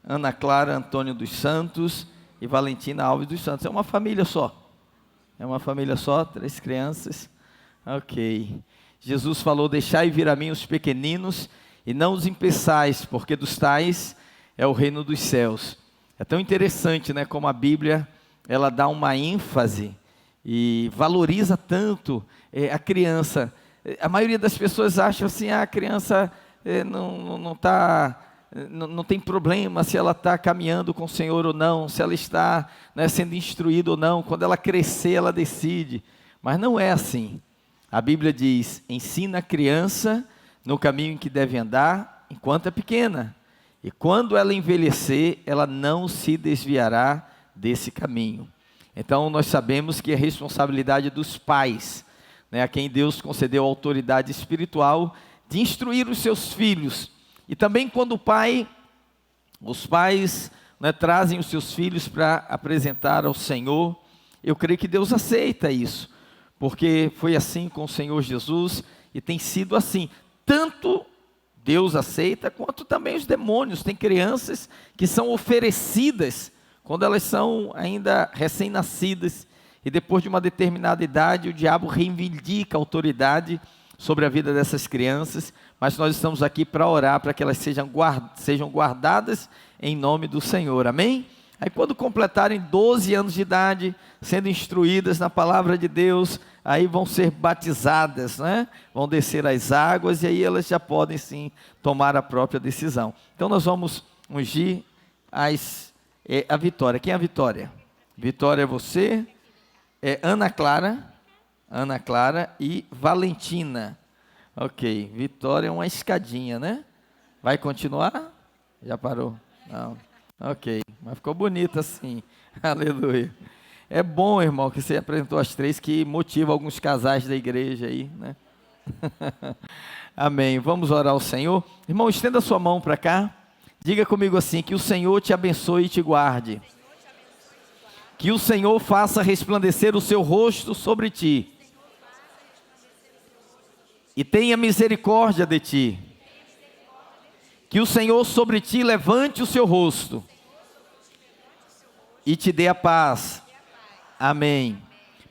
Ana Clara Antônio dos Santos e Valentina Alves dos Santos. É uma família só. É uma família só, 3 crianças. Ok. Jesus falou: deixai vir a mim os pequeninos e não os impeçais, porque dos tais é o reino dos céus. É tão interessante, né, como a Bíblia, ela dá uma ênfase e valoriza tanto a criança. A maioria das pessoas acham assim, a criança não tem problema se ela está caminhando com o Senhor ou não, se ela está, né, sendo instruída ou não, quando ela crescer ela decide, mas não é assim. A Bíblia diz: ensina a criança no caminho em que deve andar, enquanto é pequena, e quando ela envelhecer, ela não se desviará desse caminho. Então nós sabemos que é responsabilidade dos pais, né, a quem Deus concedeu a autoridade espiritual de instruir os seus filhos. E também quando os pais, né, trazem os seus filhos para apresentar ao Senhor, eu creio que Deus aceita isso, porque foi assim com o Senhor Jesus e tem sido assim. Tanto Deus aceita, quanto também os demônios. Tem crianças que são oferecidas quando elas são ainda recém-nascidas, e depois de uma determinada idade, o diabo reivindica a autoridade sobre a vida dessas crianças, mas nós estamos aqui para orar, para que elas sejam guardadas em nome do Senhor, amém? Aí quando completarem 12 anos de idade, sendo instruídas na palavra de Deus, aí vão ser batizadas, né? Vão descer as águas, e aí elas já podem sim tomar a própria decisão. Então nós vamos ungir a Vitória. Quem é a Vitória? Vitória é você, Ana Clara e Valentina. Ok, Vitória é uma escadinha, né? Vai continuar? Já parou? Não. Ok, mas ficou bonita assim. Aleluia. É bom, irmão, que você apresentou as 3, que motiva alguns casais da igreja aí, né? Amém. Vamos orar ao Senhor. Irmão, estenda sua mão para cá. Diga comigo assim: que o Senhor te abençoe e te guarde. Que o Senhor faça resplandecer o seu rosto sobre ti e tenha misericórdia de ti. Que o Senhor sobre ti levante o seu rosto e te dê a paz. Amém.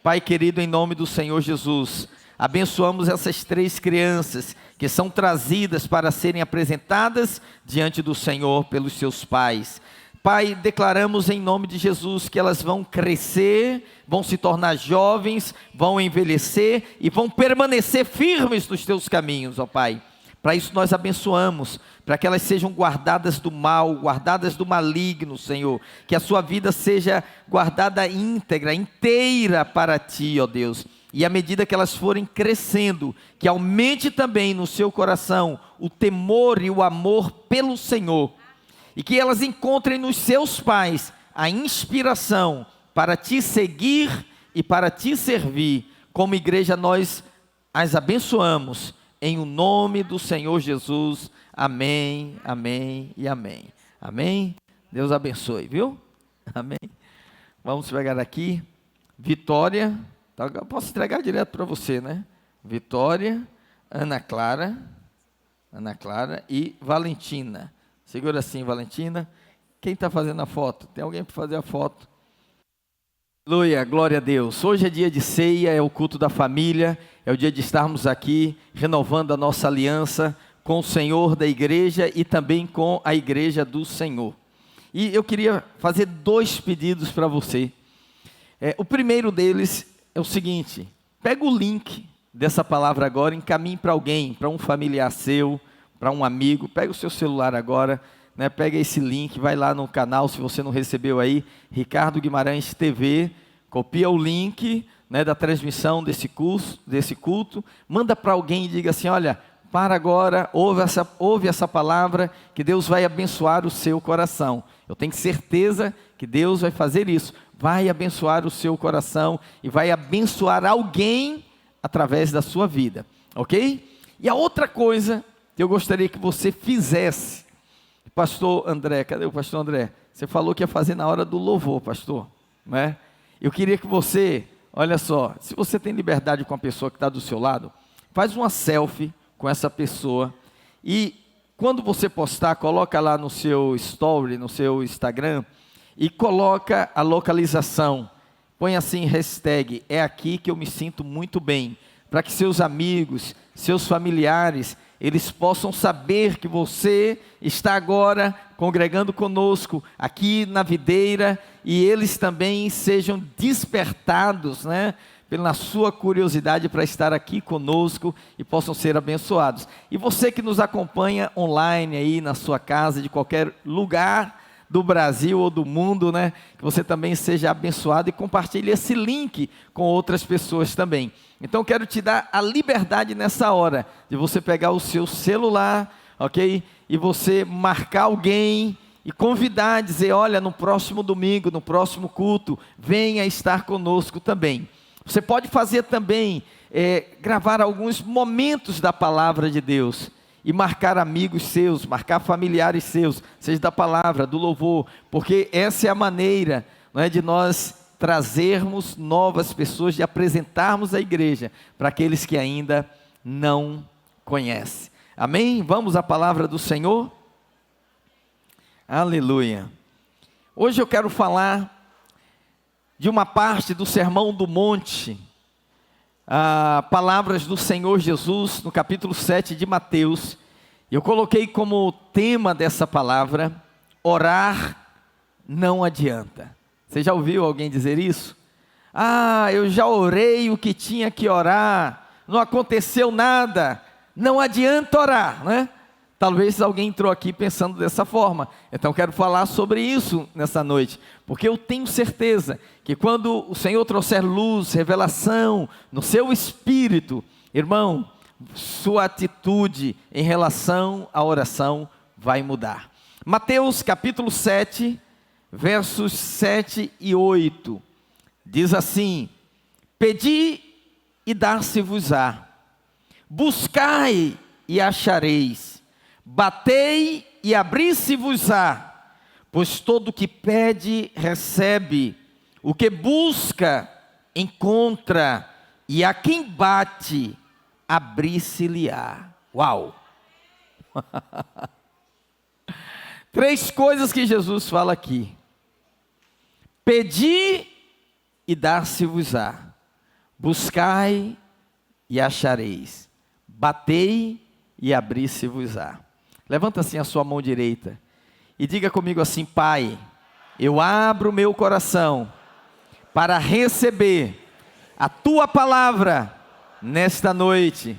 Pai querido, em nome do Senhor Jesus, abençoamos essas 3 crianças que são trazidas para serem apresentadas diante do Senhor pelos seus pais. Pai, declaramos em nome de Jesus que elas vão crescer, vão se tornar jovens, vão envelhecer e vão permanecer firmes nos teus caminhos, ó Pai. Para isso nós abençoamos, para que elas sejam guardadas do mal, guardadas do maligno, Senhor. Que a sua vida seja guardada íntegra, inteira para ti, ó Deus. E à medida que elas forem crescendo, que aumente também no seu coração o temor e o amor pelo Senhor. E que elas encontrem nos seus pais a inspiração para te seguir e para te servir. Como igreja nós as abençoamos, em o nome do Senhor Jesus. Amém, amém e amém. Amém? Deus abençoe, viu? Amém. Vamos pegar aqui, Vitória, eu posso entregar direto para você, né? Vitória, Ana Clara e Valentina. Segura assim, Valentina. Quem está fazendo a foto? Tem alguém para fazer a foto? Aleluia, glória a Deus. Hoje é dia de ceia, é o culto da família, é o dia de estarmos aqui renovando a nossa aliança com o Senhor da igreja e também com a igreja do Senhor. E eu queria fazer 2 pedidos para você. O primeiro deles é o seguinte: pega o link dessa palavra agora, encaminhe para alguém, para um familiar seu, para um amigo. Pega o seu celular agora, né, pega esse link, vai lá no canal, se você não recebeu aí, Ricardo Guimarães TV, copia o link, né, da transmissão desse culto, manda para alguém e diga assim: olha, para agora, ouve essa palavra, que Deus vai abençoar o seu coração. Eu tenho certeza que Deus vai fazer isso, vai abençoar o seu coração e vai abençoar alguém através da sua vida, ok? E a outra coisa que eu gostaria que você fizesse, pastor André, cadê o pastor André? Você falou que ia fazer na hora do louvor, pastor, né? Eu queria que você, olha só, se você tem liberdade com a pessoa que está do seu lado, faz uma selfie com essa pessoa e quando você postar, coloca lá no seu story, no seu Instagram, e coloca a localização. Põe assim, hashtag, é aqui que eu me sinto muito bem, para que seus amigos, seus familiares, eles possam saber que você está agora congregando conosco aqui na videira, e eles também sejam despertados, né, pela sua curiosidade para estar aqui conosco e possam ser abençoados. E você que nos acompanha online aí na sua casa, de qualquer lugar do Brasil ou do mundo, né, que você também seja abençoado e compartilhe esse link com outras pessoas também. Então eu quero te dar a liberdade nessa hora, de você pegar o seu celular, ok? E você marcar alguém e convidar, dizer, olha, no próximo domingo, no próximo culto, venha estar conosco também. Você pode fazer também, gravar alguns momentos da palavra de Deus, e marcar amigos seus, marcar familiares seus, seja da palavra, do louvor, porque essa é a maneira, não é, de nós trazermos novas pessoas, de apresentarmos a igreja para aqueles que ainda não conhecem. Amém? Vamos à palavra do Senhor? Aleluia. Hoje eu quero falar de uma parte do Sermão do Monte, palavras do Senhor Jesus, no capítulo 7 de Mateus. Eu coloquei como tema dessa palavra, orar não adianta. Você já ouviu alguém dizer isso? Eu já orei o que tinha que orar, não aconteceu nada, não adianta orar, né? Talvez alguém entrou aqui pensando dessa forma. Então quero falar sobre isso nessa noite, porque eu tenho certeza que quando o Senhor trouxer luz, revelação no seu espírito, irmão, sua atitude em relação à oração vai mudar. Mateus capítulo 7, versos 7 e 8, diz assim: pedi e dar-se-vos-á, buscai e achareis, batei e abri-se-vos-á, pois todo o que pede, recebe, o que busca, encontra, e a quem bate, abrir-se-lhe-á. Uau! 3 coisas que Jesus fala aqui: pedi e dar-se-vos-á, buscai e achareis, batei e abrir-se-vos-á. Levanta assim a sua mão direita e diga comigo assim: Pai, eu abro o meu coração para receber a Tua palavra nesta noite.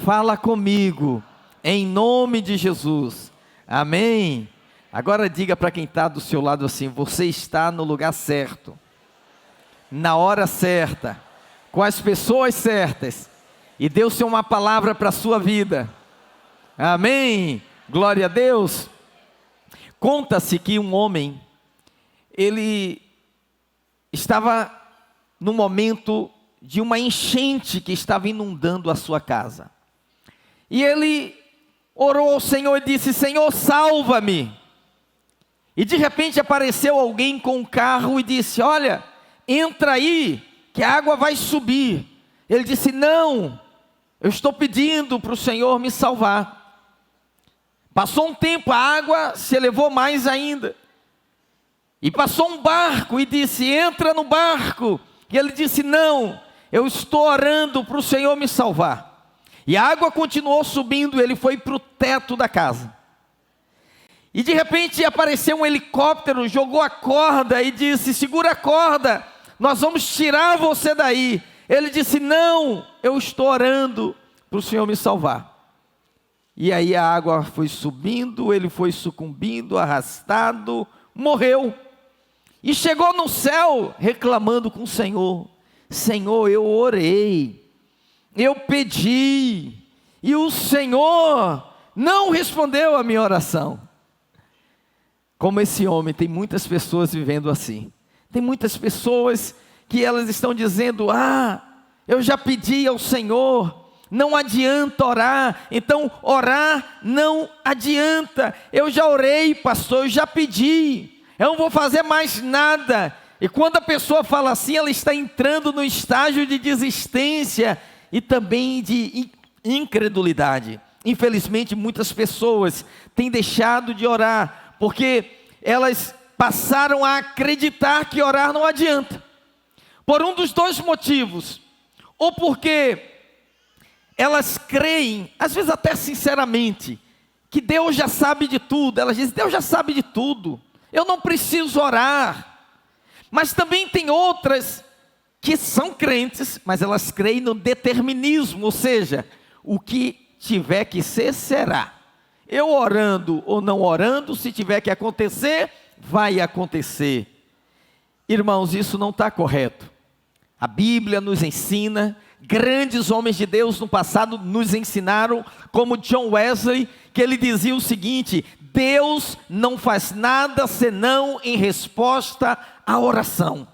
Fala comigo, em nome de Jesus. Amém. Agora diga para quem está do seu lado assim: você está no lugar certo, na hora certa, com as pessoas certas, e Deus tem uma palavra para a sua vida. Amém. Glória a Deus. Conta-se que um homem, ele estava no momento de uma enchente que estava inundando a sua casa, e ele orou ao Senhor e disse: Senhor, salva-me. E de repente apareceu alguém com um carro e disse: olha, entra aí, que a água vai subir. Ele disse: não, eu estou pedindo para o Senhor me salvar. Passou um tempo, a água se elevou mais ainda, e passou um barco e disse: entra no barco. E ele disse: não, eu estou orando para o Senhor me salvar. E a água continuou subindo, ele foi para o teto da casa. E de repente apareceu um helicóptero, jogou a corda e disse: segura a corda, nós vamos tirar você daí. Ele disse: não, eu estou orando para o Senhor me salvar. E aí a água foi subindo, ele foi sucumbindo, arrastado, morreu. E chegou no céu reclamando com o Senhor: Senhor, eu orei, eu pedi, e o Senhor não respondeu a minha oração. Como esse homem, tem muitas pessoas vivendo assim. Tem muitas pessoas que elas estão dizendo: eu já pedi ao Senhor, não adianta orar. Então orar não adianta. Eu já orei, pastor, eu já pedi, eu não vou fazer mais nada. E quando a pessoa fala assim, ela está entrando no estágio de desistência e também de incredulidade. Infelizmente, muitas pessoas têm deixado de orar, porque elas passaram a acreditar que orar não adianta. Por um dos dois motivos: ou porque elas creem, às vezes até sinceramente, que Deus já sabe de tudo. Elas dizem: Deus já sabe de tudo, eu não preciso orar. Mas também tem outras que são crentes, mas elas creem no determinismo, ou seja, o que tiver que ser, será. Eu orando ou não orando, se tiver que acontecer, vai acontecer. Irmãos, isso não está correto. A Bíblia nos ensina, grandes homens de Deus no passado nos ensinaram, como John Wesley, que ele dizia o seguinte: Deus não faz nada senão em resposta à oração.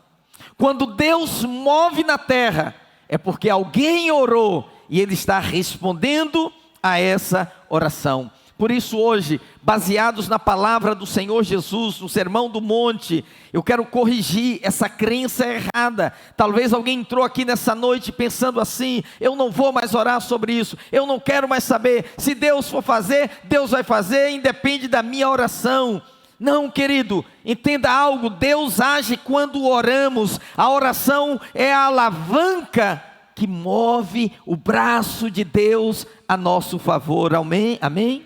Quando Deus move na terra, é porque alguém orou e Ele está respondendo a essa oração. Por isso hoje, baseados na palavra do Senhor Jesus, no Sermão do Monte, eu quero corrigir essa crença errada. Talvez alguém entrou aqui nessa noite pensando assim: eu não vou mais orar sobre isso, eu não quero mais saber, se Deus for fazer, Deus vai fazer, independe da minha oração. Não, querido, entenda algo: Deus age quando oramos. A oração é a alavanca que move o braço de Deus a nosso favor. Amém? Amém?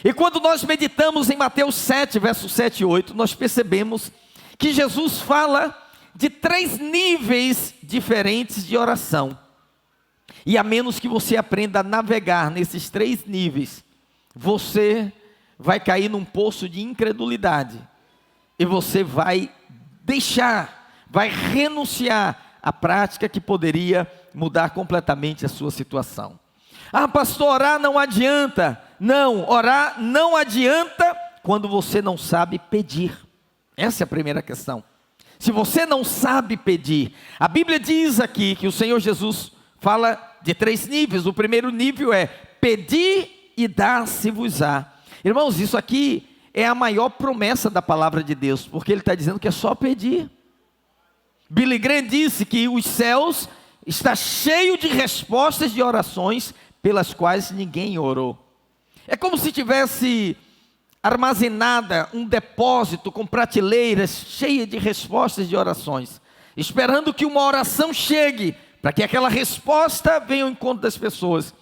E quando nós meditamos em Mateus 7, versos 7 e 8, nós percebemos que Jesus fala de 3 níveis diferentes de oração. E a menos que você aprenda a navegar nesses 3 níveis, você vai cair num poço de incredulidade. E você vai vai renunciar à prática que poderia mudar completamente a sua situação. Ah, pastor, orar não adianta. Não, orar não adianta quando você não sabe pedir. Essa é a primeira questão. Se você não sabe pedir, a Bíblia diz aqui que o Senhor Jesus fala de 3 níveis. O primeiro nível é: pedir e dar-se-vos-á. Irmãos, isso aqui é a maior promessa da palavra de Deus, porque Ele está dizendo que é só pedir. Billy Graham disse que os céus está cheio de respostas de orações pelas quais ninguém orou. É como se tivesse armazenada um depósito com prateleiras cheias de respostas de orações, esperando que uma oração chegue, para que aquela resposta venha ao encontro das pessoas.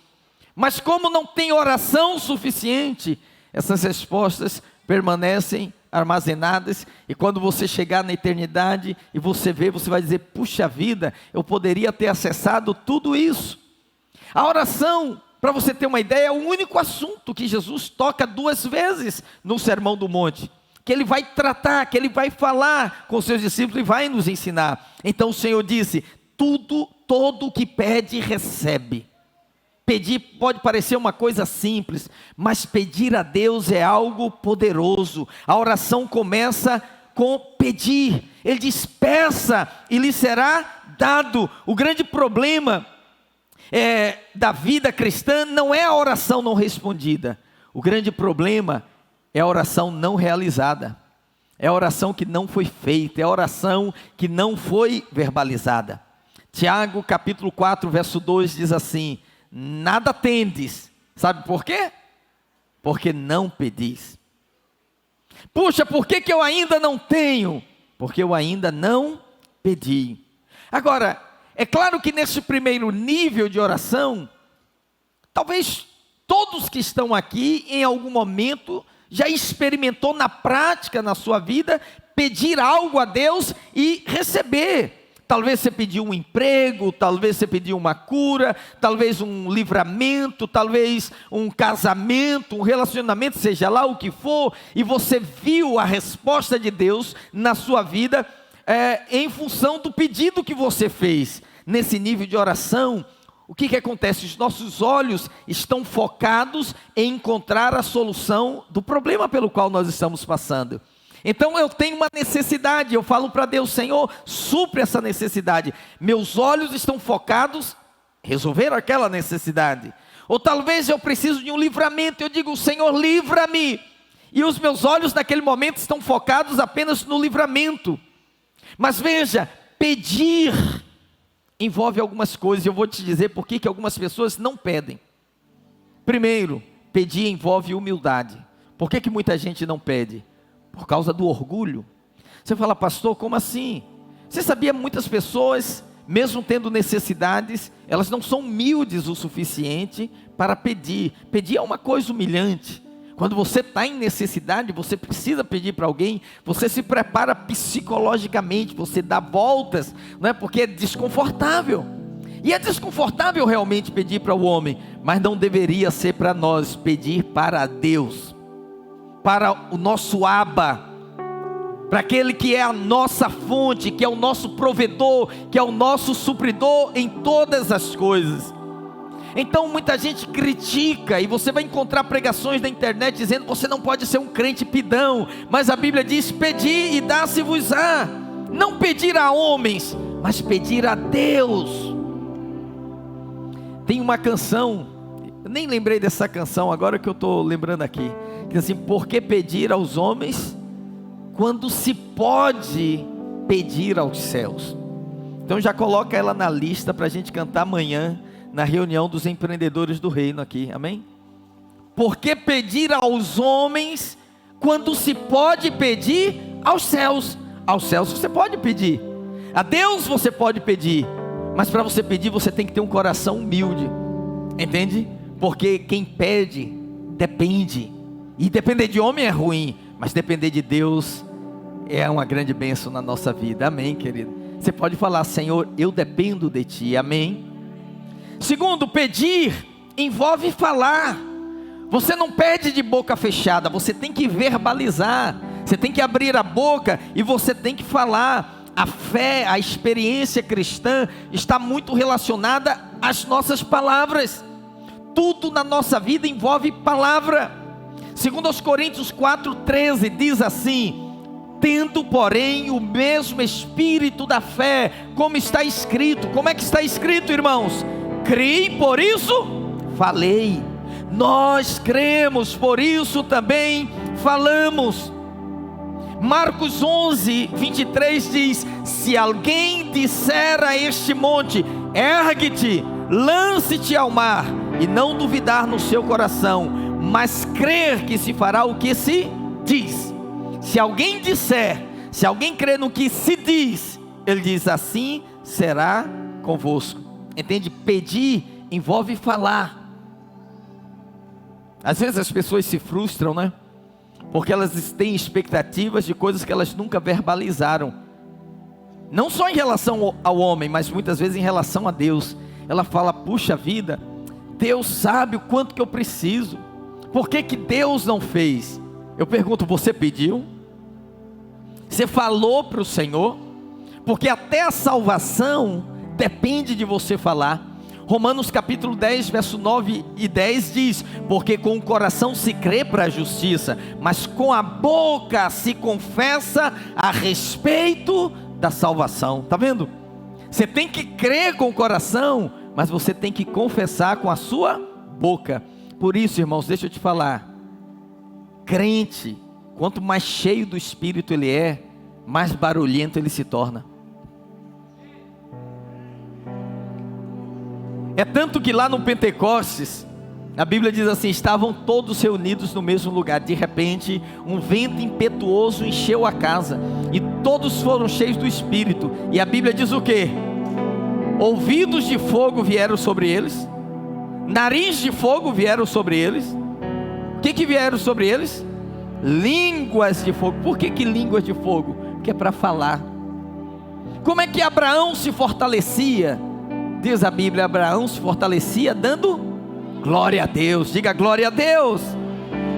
Mas como não tem oração suficiente, essas respostas permanecem armazenadas, e quando você chegar na eternidade e você ver, você vai dizer: puxa vida, eu poderia ter acessado tudo isso. A oração, para você ter uma ideia, é o único assunto que Jesus toca 2 vezes no Sermão do Monte, que Ele vai tratar, que Ele vai falar com seus discípulos e vai nos ensinar. Então o Senhor disse: todo o que pede, recebe. Pedir pode parecer uma coisa simples, mas pedir a Deus é algo poderoso. A oração começa com pedir. Ele diz: peça e lhe será dado. O grande problema da vida cristã não é a oração não respondida. O grande problema é a oração não realizada. É a oração que não foi feita, é a oração que não foi verbalizada. Tiago capítulo 4, verso 2 diz assim: nada tendes. Sabe por quê? Porque não pedis. Puxa, por que eu ainda não tenho? Porque eu ainda não pedi. Agora, é claro que nesse primeiro nível de oração, talvez todos que estão aqui, em algum momento, já experimentou na prática, na sua vida, pedir algo a Deus e receber. Talvez você pediu um emprego, talvez você pediu uma cura, talvez um livramento, talvez um casamento, um relacionamento, seja lá o que for, e você viu a resposta de Deus na sua vida em função do pedido que você fez. Nesse nível de oração, o que acontece? Os nossos olhos estão focados em encontrar a solução do problema pelo qual nós estamos passando. Então eu tenho uma necessidade, eu falo para Deus: Senhor, supre essa necessidade. Meus olhos estão focados em resolver aquela necessidade. Ou talvez eu preciso de um livramento, eu digo: Senhor, livra-me. E os meus olhos naquele momento estão focados apenas no livramento. Mas veja, pedir envolve algumas coisas. Eu vou te dizer por que algumas pessoas não pedem. Primeiro, pedir envolve humildade. Por que muita gente não pede? Por causa do orgulho. Você fala, pastor, como assim? Você sabia, muitas pessoas, mesmo tendo necessidades, elas não são humildes o suficiente para pedir. Pedir é uma coisa humilhante. Quando você está em necessidade, você precisa pedir para alguém, você se prepara psicologicamente, você dá voltas, não é? Porque é desconfortável. E é desconfortável realmente pedir para o homem, mas não deveria ser para nós pedir para Deus, para o nosso Abba, para aquele que é a nossa fonte, que é o nosso provedor, que é o nosso supridor em todas as coisas. Então muita gente critica, e você vai encontrar pregações na internet dizendo, você não pode ser um crente pidão, mas a Bíblia diz, pedir e dá-se-vos-á. Não pedir a homens, mas pedir a Deus. Tem uma canção, eu nem lembrei dessa canção, agora que eu estou lembrando aqui, que diz assim, por que pedir aos homens, quando se pode pedir aos céus? Então já coloca ela na lista para a gente cantar amanhã, na reunião dos empreendedores do reino aqui, amém? Por que pedir aos homens, quando se pode pedir aos céus? Aos céus você pode pedir, a Deus você pode pedir, mas para você pedir você tem que ter um coração humilde, entende? Porque quem pede, depende, e depender de homem é ruim, mas depender de Deus é uma grande bênção na nossa vida, amém, querido? Você pode falar, Senhor, eu dependo de Ti, amém? Segundo, pedir envolve falar. Você não pede de boca fechada, você tem que verbalizar, você tem que abrir a boca e você tem que falar. A fé, a experiência cristã está muito relacionada às nossas palavras. Tudo na nossa vida envolve palavra. Segundo aos Coríntios 4:13 diz assim, tendo porém o mesmo espírito da fé, como está escrito. Como é que está escrito, irmãos? Criei, por isso falei. Nós cremos, por isso também falamos. Marcos 11:23 diz, se alguém disser a este monte, ergue-te, lance-te ao mar, e não duvidar no seu coração, mas crer que se fará o que se diz. Se alguém disser, se alguém crer no que se diz, ele diz, assim será convosco. Entende? Pedir envolve falar. Às vezes as pessoas se frustram, né? Porque elas têm expectativas de coisas que elas nunca verbalizaram. Não só em relação ao homem, mas muitas vezes em relação a Deus. Ela fala, puxa vida, Deus sabe o quanto que eu preciso. Por que Deus não fez? Eu pergunto, você pediu? Você falou para o Senhor? Porque até a salvação depende de você falar. Romanos capítulo 10, verso 9 e 10 diz, porque com o coração se crê para a justiça, mas com a boca se confessa a respeito da salvação. Está vendo? Você tem que crer com o coração, mas você tem que confessar com a sua boca. Por isso, irmãos, deixa eu te falar, crente, quanto mais cheio do Espírito ele é, mais barulhento ele se torna. É tanto que lá no Pentecostes, a Bíblia diz assim, estavam todos reunidos no mesmo lugar. De repente, um vento impetuoso encheu a casa, e todos foram cheios do Espírito. E a Bíblia diz o quê? Ouvidos de fogo vieram sobre eles, nariz de fogo vieram sobre eles. O que vieram sobre eles? Línguas de fogo. Por que línguas de fogo? Porque é para falar. Como é que Abraão se fortalecia? Diz a Bíblia, Abraão se fortalecia dando glória a Deus. Diga glória a Deus.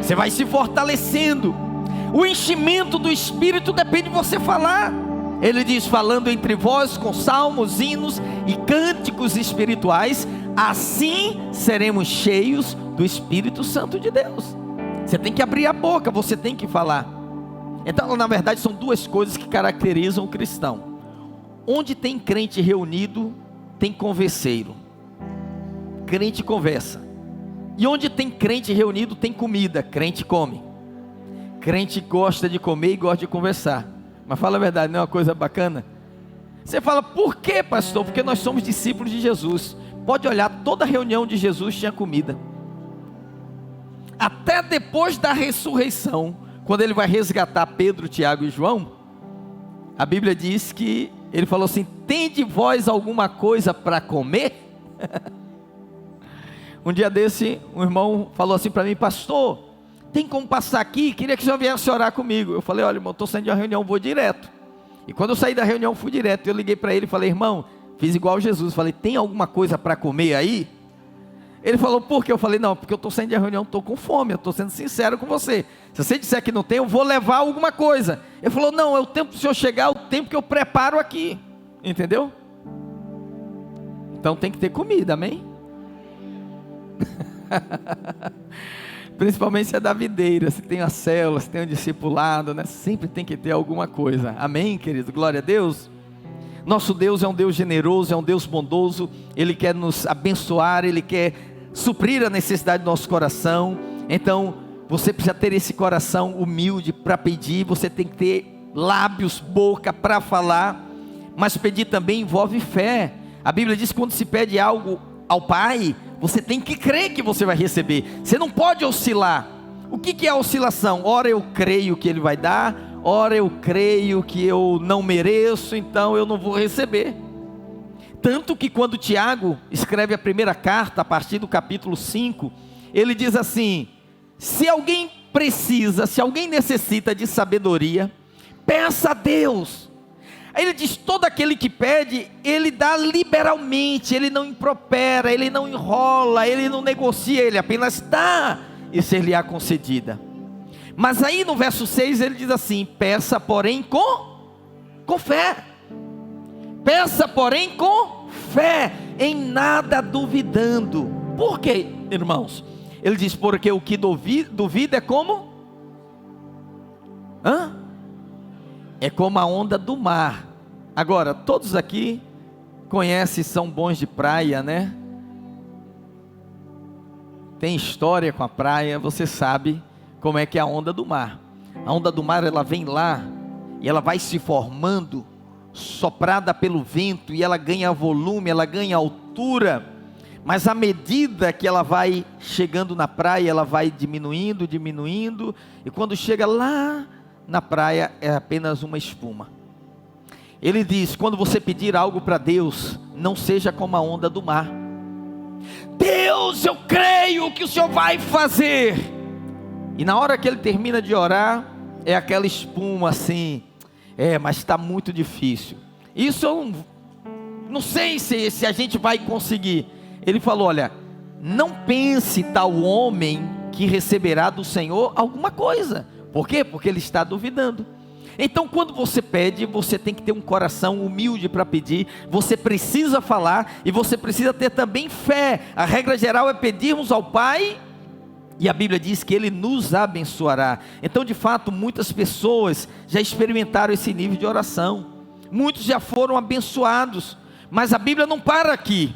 Você vai se fortalecendo. O enchimento do Espírito depende de você falar. Ele diz, falando entre vós com salmos, hinos e cânticos espirituais, assim seremos cheios do Espírito Santo de Deus. Você tem que abrir a boca, você tem que falar. Então, na verdade, são duas coisas que caracterizam o cristão. Onde tem crente reunido, tem converseiro. Crente conversa. E onde tem crente reunido, tem comida. Crente come. Crente gosta de comer e gosta de conversar. Mas fala a verdade, não é uma coisa bacana? Você fala, por quê, pastor? Porque nós somos discípulos de Jesus. Pode olhar, toda reunião de Jesus tinha comida. até depois da ressurreição, quando ele vai resgatar Pedro, Tiago e João, a Bíblia diz que ele falou assim: tende vós alguma coisa para comer? Um dia desse, um irmão falou assim para mim: pastor, tem como passar aqui? Queria que o senhor viesse orar comigo. Eu falei: olha, irmão, estou saindo de uma reunião, vou direto. E quando eu saí da reunião, fui direto. Eu liguei para ele e falei: irmão, fiz igual Jesus, falei: tem alguma coisa para comer aí? Ele falou: por quê? Eu falei: não, porque eu estou saindo de reunião, estou com fome, eu estou sendo sincero com você. Se você disser que não tem, eu vou levar alguma coisa. Ele falou: não, é o tempo do senhor chegar, é o tempo que eu preparo aqui. Entendeu? Então tem que ter comida, amém? Principalmente se é da videira, se tem a célula, se tem um discipulado, né? Sempre tem que ter alguma coisa, amém, querido? Glória a Deus. Nosso Deus é um Deus generoso, é um Deus bondoso. Ele quer nos abençoar, Ele quer suprir a necessidade do nosso coração. Então você precisa ter esse coração humilde para pedir. Você tem que ter lábios, boca para falar. Mas pedir também envolve fé. A Bíblia diz que quando se pede algo ao Pai, você tem que crer que você vai receber. Você não pode oscilar. O que é a oscilação? Ora eu creio que Ele vai dar, ora eu creio que eu não mereço, então eu não vou receber. Tanto que quando Tiago escreve a primeira carta, a partir do capítulo 5, ele diz assim: se alguém precisa, se alguém necessita de sabedoria, peça a Deus. Aí ele diz: todo aquele que pede, Ele dá liberalmente, Ele não impropera, Ele não enrola, Ele não negocia, Ele apenas dá, e ser-lhe-á concedida. Mas aí no verso 6 ele diz assim: peça porém com fé. Peça porém com fé, em nada duvidando. Por quê, irmãos? Ele diz: porque o que duvida é como? É como a onda do mar. Agora, todos aqui conhecem, são bons de praia, né? Tem história com a praia, você sabe como é que é a onda do mar. A onda do mar, ela vem lá e ela vai se formando, soprada pelo vento, e ela ganha volume, ela ganha altura, mas à medida que ela vai chegando na praia, ela vai diminuindo, e quando chega lá na praia, é apenas uma espuma. Ele diz: quando você pedir algo para Deus, não seja como a onda do mar. Deus, eu creio que o Senhor vai fazer. E na hora que ele termina de orar, é aquela espuma assim: mas está muito difícil. Isso eu não sei se a gente vai conseguir. Ele falou: olha, não pense tal homem que receberá do Senhor alguma coisa. Por quê? Porque ele está duvidando. Então quando você pede, você tem que ter um coração humilde para pedir. Você precisa falar e você precisa ter também fé. A regra geral é pedirmos ao Pai, e a Bíblia diz que Ele nos abençoará. Então de fato muitas pessoas já experimentaram esse nível de oração. Muitos já foram abençoados. Mas a Bíblia não para aqui.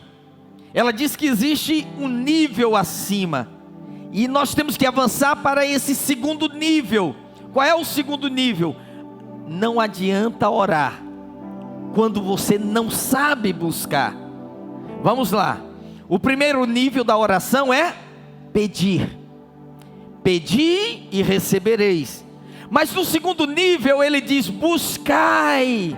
Ela diz que existe um nível acima, e nós temos que avançar para esse segundo nível. Qual é o segundo nível? Não adianta orar quando você não sabe buscar. Vamos lá. O primeiro nível da oração é pedir. Pedi e recebereis. Mas no segundo nível ele diz: buscai.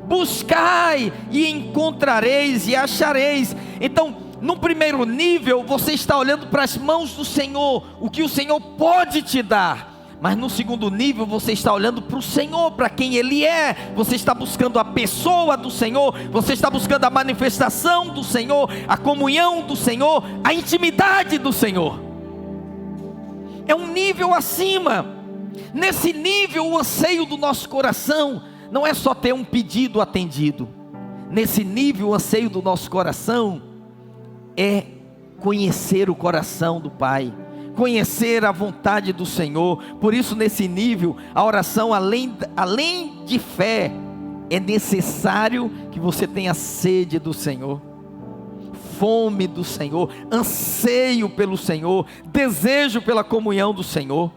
Buscai e encontrareis e achareis. Então, no primeiro nível, você está olhando para as mãos do Senhor, o que o Senhor pode te dar. Mas no segundo nível, você está olhando para o Senhor, para quem Ele é. Você está buscando a pessoa do Senhor, você está buscando a manifestação do Senhor, a comunhão do Senhor, a intimidade do Senhor. É um nível acima. Nesse nível, o anseio do nosso coração não é só ter um pedido atendido. Nesse nível, o anseio do nosso coração é conhecer o coração do Pai, conhecer a vontade do Senhor. Por isso, nesse nível, a oração, além de fé, é necessário que você tenha sede do Senhor, fome do Senhor, anseio pelo Senhor, desejo pela comunhão do Senhor.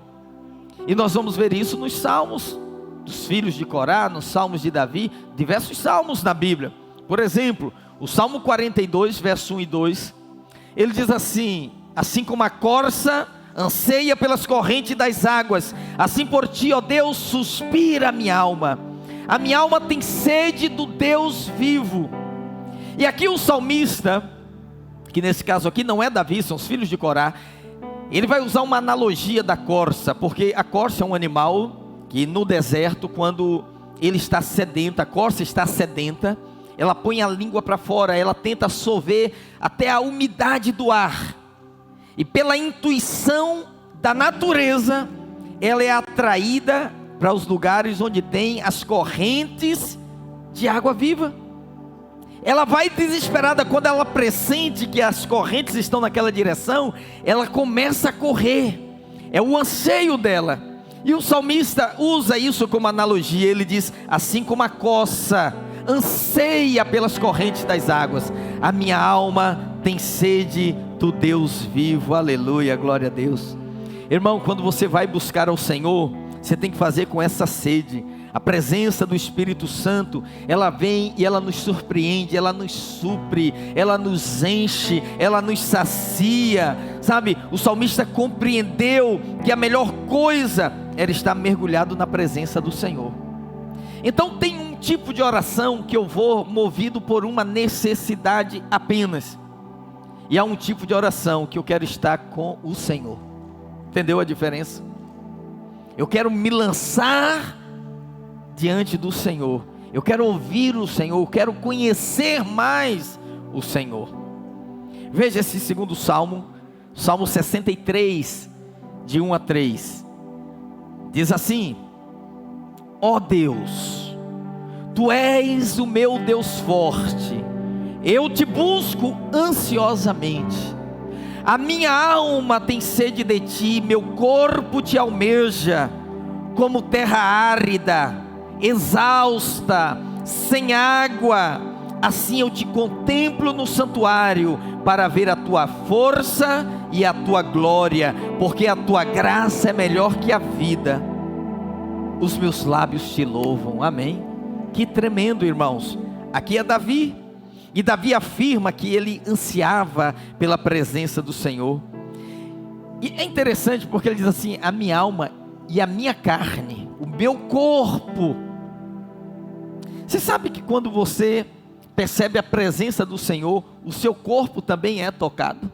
E nós vamos ver isso nos salmos dos filhos de Corá, nos salmos de Davi, diversos salmos na Bíblia. Por exemplo, o Salmo 42, verso 1 e 2, ele diz assim: assim como a corça anseia pelas correntes das águas. Assim por ti, ó Deus, suspira a minha alma. A minha alma tem sede do Deus vivo. E aqui o salmista, que nesse caso aqui não é Davi, são os filhos de Corá, ele vai usar uma analogia da corça, porque a corça é um animal que no deserto, quando ele está sedento, a corça está sedenta, ela põe a língua para fora, ela tenta absorver até a umidade do ar, e pela intuição da natureza, ela é atraída para os lugares onde tem as correntes de água viva. Ela vai desesperada, quando ela pressente que as correntes estão naquela direção, ela começa a correr, é o anseio dela. E o salmista usa isso como analogia, ele diz, assim como a corça anseia pelas correntes das águas, a minha alma tem sede do Deus vivo. Aleluia, glória a Deus. Irmão, quando você vai buscar ao Senhor, você tem que fazer com essa sede. A presença do Espírito Santo, ela vem e ela nos surpreende, ela nos supre, ela nos enche, ela nos sacia, sabe? O salmista compreendeu que a melhor coisa era estar mergulhado na presença do Senhor. Então tem um tipo de oração que eu vou movido por uma necessidade apenas, e há um tipo de oração que eu quero estar com o Senhor. Entendeu a diferença? Eu quero me lançar diante do Senhor, eu quero ouvir o Senhor, eu quero conhecer mais o Senhor. Veja esse segundo salmo, Salmo 63, de 1 a 3, diz assim: ó Deus, Tu és o meu Deus forte, eu te busco ansiosamente, a minha alma tem sede de Ti, meu corpo Te almeja, como terra árida, exausta, sem água, assim eu Te contemplo no santuário, para ver a Tua força e a Tua glória, porque a Tua graça é melhor que a vida, os meus lábios Te louvam. Amém. Que tremendo, irmãos. Aqui é Davi, e Davi afirma que ele ansiava pela presença do Senhor. E é interessante porque ele diz assim: a minha alma e a minha carne, o meu corpo. Você sabe que quando você percebe a presença do Senhor, o seu corpo também é tocado.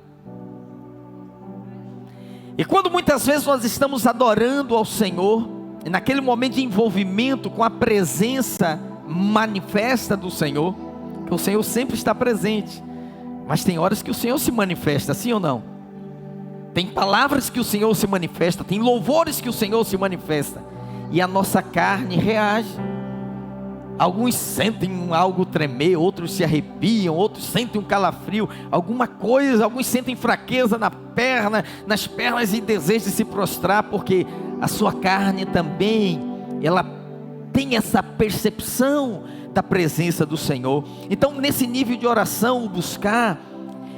E quando muitas vezes nós estamos adorando ao Senhor, e naquele momento de envolvimento com a presença manifesta do Senhor, que o Senhor sempre está presente, mas tem horas que o Senhor se manifesta, sim ou não? Tem palavras que o Senhor se manifesta, tem louvores que o Senhor se manifesta, e a nossa carne reage. Alguns sentem algo tremer, outros se arrepiam, outros sentem um calafrio, alguma coisa, alguns sentem fraqueza na perna, nas pernas, e desejam se prostrar, porque a sua carne também, ela tem essa percepção da presença do Senhor. Então nesse nível de oração, buscar,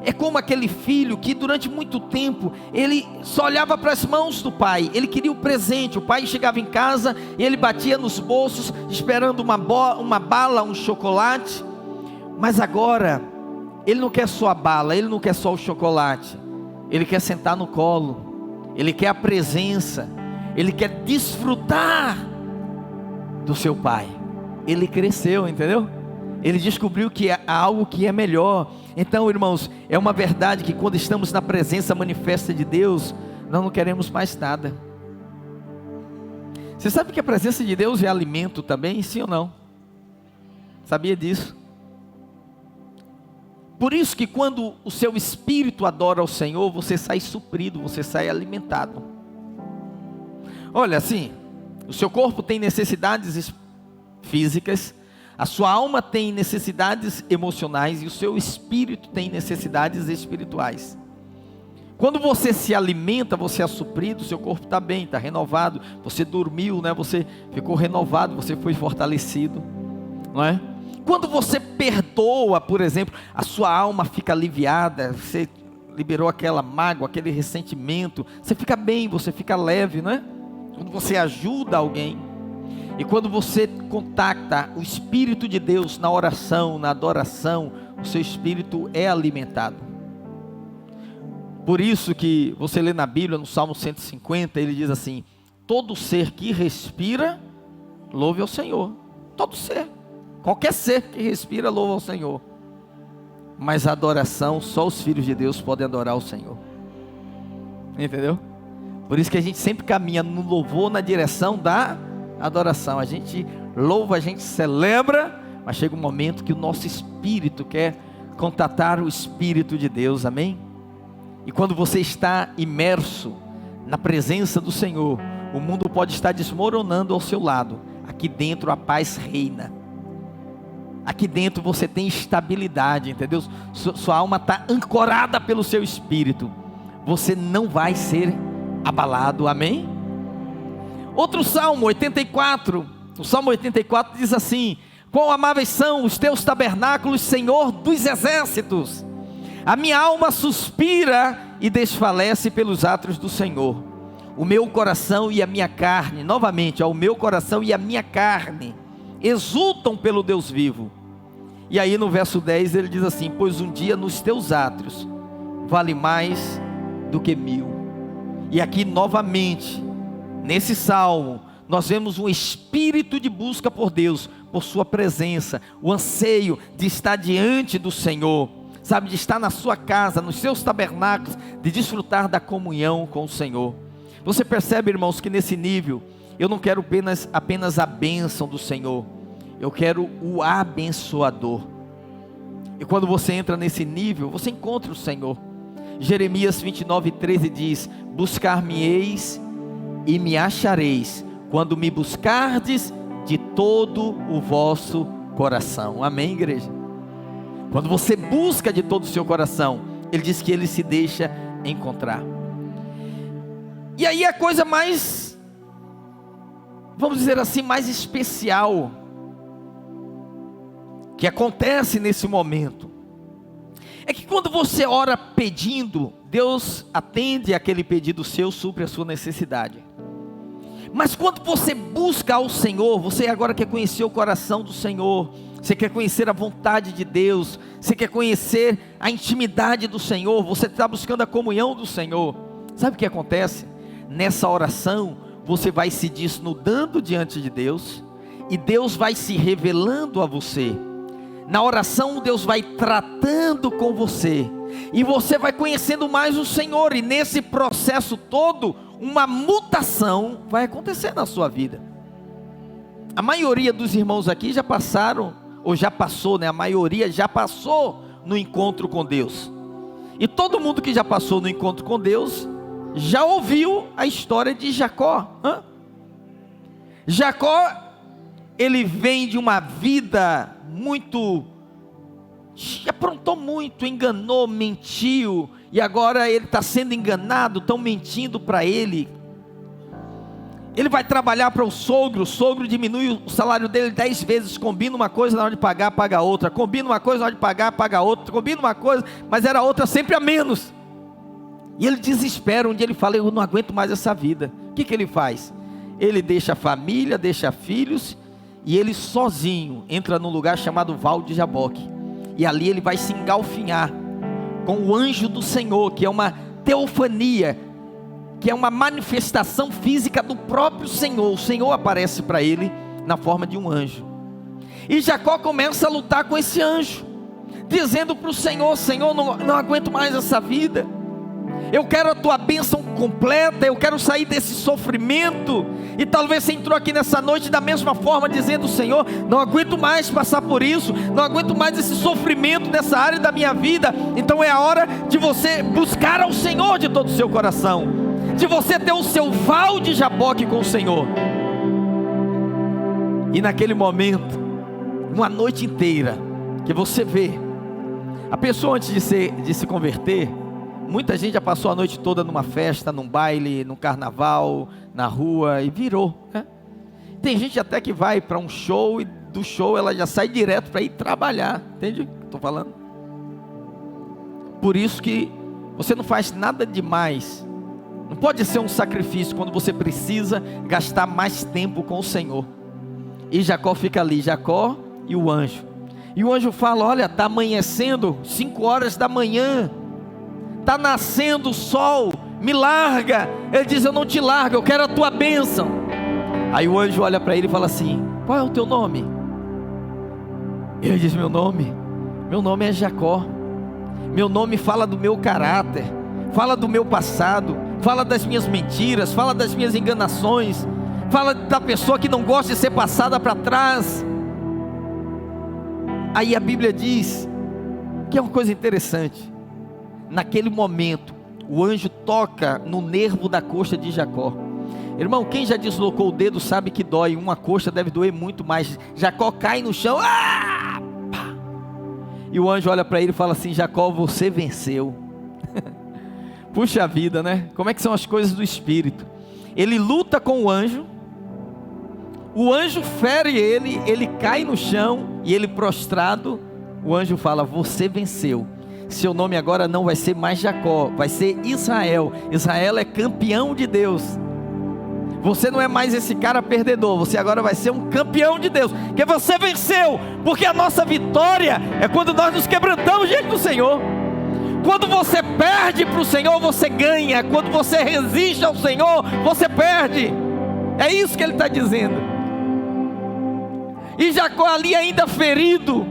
é como aquele filho que durante muito tempo, ele só olhava para as mãos do pai, ele queria o presente. O pai chegava em casa e ele batia nos bolsos, esperando uma bala, um chocolate. Mas agora, ele não quer só a bala, ele não quer só o chocolate, ele quer sentar no colo, ele quer a presença, ele quer desfrutar do seu pai. Ele cresceu, entendeu? Ele descobriu que há algo que é melhor. Então, irmãos, é uma verdade que quando estamos na presença manifesta de Deus, nós não queremos mais nada. Você sabe que a presença de Deus é alimento também, sim ou não? Sabia disso? Por isso que quando o seu espírito adora ao Senhor, você sai suprido, você sai alimentado. Olha, assim, o seu corpo tem necessidades físicas, a sua alma tem necessidades emocionais e o seu espírito tem necessidades espirituais. Quando você se alimenta, você é suprido, o seu corpo está bem, está renovado, você dormiu, né? Você ficou renovado, você foi fortalecido, não é? Quando você perdoa, por exemplo, a sua alma fica aliviada, você liberou aquela mágoa, aquele ressentimento, você fica bem, você fica leve, não é? Quando você ajuda alguém, e quando você contacta o Espírito de Deus na oração, na adoração, o seu espírito é alimentado. Por isso que você lê na Bíblia, no Salmo 150, ele diz assim: todo ser que respira, louve ao Senhor. Todo ser, qualquer ser que respira, louva ao Senhor. Mas a adoração, só os filhos de Deus podem adorar o Senhor. Entendeu? Por isso que a gente sempre caminha no louvor, na direção da adoração. A gente louva, a gente celebra, mas chega um momento que o nosso espírito quer contatar o Espírito de Deus, amém? E quando você está imerso na presença do Senhor, o mundo pode estar desmoronando ao seu lado. Aqui dentro a paz reina. Aqui dentro você tem estabilidade, entendeu? Sua alma está ancorada pelo seu espírito. Você não vai ser abalado, amém? Outro Salmo 84, o Salmo 84 diz assim: quão amáveis são os teus tabernáculos, Senhor dos exércitos. A minha alma suspira e desfalece pelos atos do Senhor. O meu coração e a minha carne, novamente, o meu coração e a minha carne exultam pelo Deus vivo. E aí no verso 10 ele diz assim: pois um dia nos teus átrios vale mais do que 1000. E aqui novamente, nesse salmo, nós vemos um espírito de busca por Deus, por sua presença, o anseio de estar diante do Senhor, sabe, de estar na sua casa, nos seus tabernáculos, de desfrutar da comunhão com o Senhor. Você percebe, irmãos, que nesse nível, eu não quero apenas a bênção do Senhor, eu quero o abençoador. E quando você entra nesse nível, você encontra o Senhor. Jeremias 29:13 diz: buscar-me-eis e me achareis, quando me buscardes de todo o vosso coração. Amém, igreja? Quando você busca de todo o seu coração, ele diz que ele se deixa encontrar. E aí a coisa mais, vamos dizer assim, mais especial que acontece nesse momento, é que quando você ora pedindo, Deus atende aquele pedido seu, supre a sua necessidade. Mas quando você busca ao Senhor, você agora quer conhecer o coração do Senhor, você quer conhecer a vontade de Deus, você quer conhecer a intimidade do Senhor, você está buscando a comunhão do Senhor. Sabe o que acontece? Nessa oração, você vai se desnudando diante de Deus, e Deus vai se revelando a você. Na oração, Deus vai tratando com você, e você vai conhecendo mais o Senhor, e nesse processo todo, uma mutação vai acontecer na sua vida. A maioria dos irmãos aqui já passaram, ou já passou, né? A maioria já passou no encontro com Deus, e todo mundo que já passou no encontro com Deus, já ouviu a história de Jacó. Jacó, ele vem de uma vida aprontou muito, enganou, mentiu, e agora ele está sendo enganado, estão mentindo para ele. Ele vai trabalhar para o sogro diminui o salário dele 10 vezes, combina uma coisa, na hora de pagar, paga outra, combina uma coisa, na hora de pagar, paga outra, combina uma coisa, mas era outra sempre a menos, e ele desespera. Um dia ele fala: eu não aguento mais essa vida. O que ele faz? Ele deixa a família, deixa filhos, e ele sozinho entra num lugar chamado Val de Jaboque, e ali ele vai se engalfinhar com o anjo do Senhor, que é uma teofania, que é uma manifestação física do próprio Senhor. O Senhor aparece para ele na forma de um anjo, e Jacó começa a lutar com esse anjo, dizendo para o Senhor: Senhor, não aguento mais essa vida, eu quero a tua bênção completa, eu quero sair desse sofrimento. E talvez você entrou aqui nessa noite da mesma forma, dizendo: Senhor, não aguento mais passar por isso, não aguento mais esse sofrimento nessa área da minha vida. Então é a hora de você buscar ao Senhor de todo o seu coração, de você ter o seu val de Jaboque com o Senhor. E naquele momento, uma noite inteira, que você vê a pessoa antes de se converter, muita gente já passou a noite toda numa festa, num baile, num carnaval, na rua, e virou, né? Tem gente até que vai para um show, e do show ela já sai direto para ir trabalhar. Entende o que estou falando? Por isso que você não faz nada demais. Não pode ser um sacrifício quando você precisa gastar mais tempo com o Senhor. E Jacó fica ali, Jacó e o anjo. E o anjo fala: olha, está amanhecendo, 5 horas da manhã. está nascendo o sol, me larga. Ele diz: eu não te largo, eu quero a tua bênção. Aí o anjo olha para ele e fala assim: qual é o teu nome? Ele diz: meu nome é Jacó. Meu nome fala do meu caráter, fala do meu passado, fala das minhas mentiras, fala das minhas enganações, fala da pessoa que não gosta de ser passada para trás. Aí a Bíblia diz que é uma coisa interessante. Naquele momento, o anjo toca no nervo da coxa de Jacó. Irmão, quem já deslocou o dedo sabe que dói. Uma coxa deve doer muito mais. Jacó cai no chão. Ah! Pá! E o anjo olha para ele e fala assim: Jacó, você venceu. Puxa vida, né? Como é que são as coisas do Espírito? Ele luta com o anjo fere ele, ele cai no chão, e ele prostrado, o anjo fala: você venceu. Seu nome agora não vai ser mais Jacó, vai ser Israel. Israel é campeão de Deus. Você não é mais esse cara perdedor, você agora vai ser um campeão de Deus, porque você venceu. Porque a nossa vitória é quando nós nos quebrantamos diante do Senhor. Quando você perde para o Senhor, você ganha. Quando você resiste ao Senhor, você perde. É isso que ele está dizendo. E Jacó ali ainda ferido,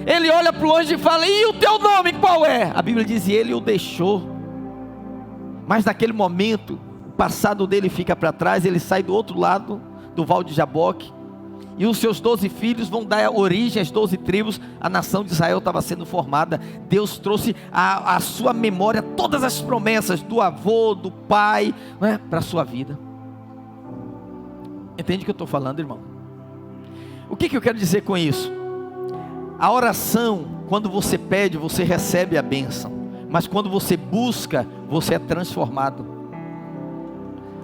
ele olha para o anjo e fala: e o teu nome qual é? A Bíblia diz: e ele o deixou. Mas naquele momento, o passado dele fica para trás. Ele sai do outro lado do Val de Jaboque, e os seus 12 filhos vão dar origem às 12 tribos. A nação de Israel estava sendo formada. Deus trouxe à sua memória todas as promessas do avô, do pai, para a sua vida. Entende o que eu estou falando, irmão? O que eu quero dizer com isso? A oração, quando você pede, você recebe a bênção. Mas quando você busca, você é transformado.